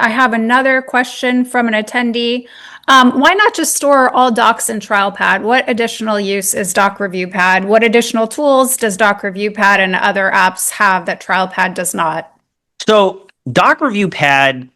I have another question from an attendee. Why not just store all docs in TrialPad? What additional use is DocReviewPad? What additional tools does DocReviewPad and other apps have that TrialPad does not? So DocReviewPad,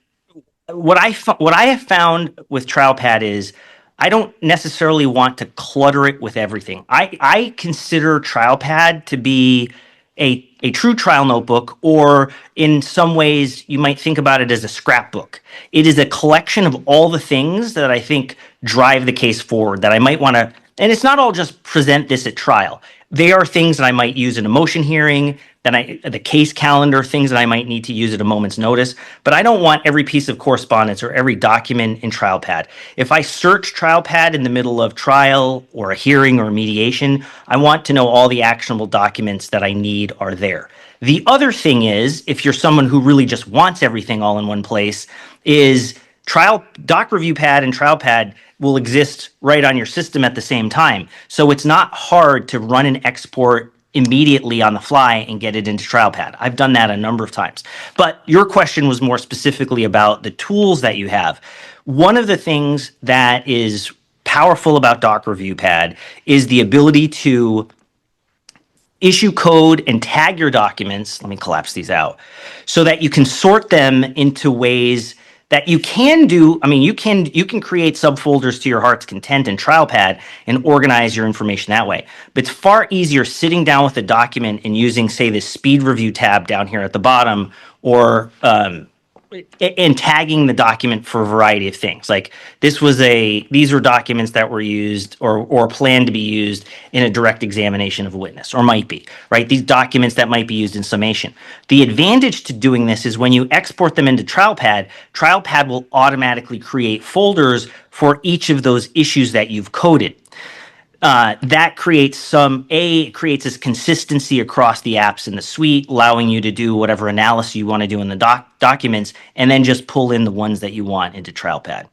what I have found with TrialPad is I don't necessarily want to clutter it with everything. I consider TrialPad to be a true trial notebook, or in some ways you might think about it as a scrapbook. It is a collection of all the things that I think drive the case forward that I might want to, and it's not all just present this at trial. They are things that I might use in a motion hearing, the case calendar, things that I might need to use at a moment's notice. But I don't want every piece of correspondence or every document in TrialPad. If I search TrialPad in the middle of trial or a hearing or a mediation, I want to know all the actionable documents that I need are there. The other thing is, if you're someone who really just wants everything all in one place, is DocReviewPad and TrialPad will exist right on your system at the same time. So it's not hard to run an export immediately on the fly and get it into TrialPad. I've done that a number of times. But your question was more specifically about the tools that you have. One of the things that is powerful about DocReviewPad is the ability to issue code and tag your documents. Let me collapse these out so that you can sort them into ways that you can do. I mean, you can create subfolders to your heart's content in TrialPad and organize your information that way. But it's far easier sitting down with a document and using, say, this speed review tab down here at the bottom, or and tagging the document for a variety of things. Like these were documents that were used or planned to be used in a direct examination of a witness, or might be, right? These documents that might be used in summation. The advantage to doing this is when you export them into TrialPad, TrialPad will automatically create folders for each of those issues that you've coded. That creates this consistency across the apps in the suite, allowing you to do whatever analysis you want to do in the documents, and then just pull in the ones that you want into TrialPad.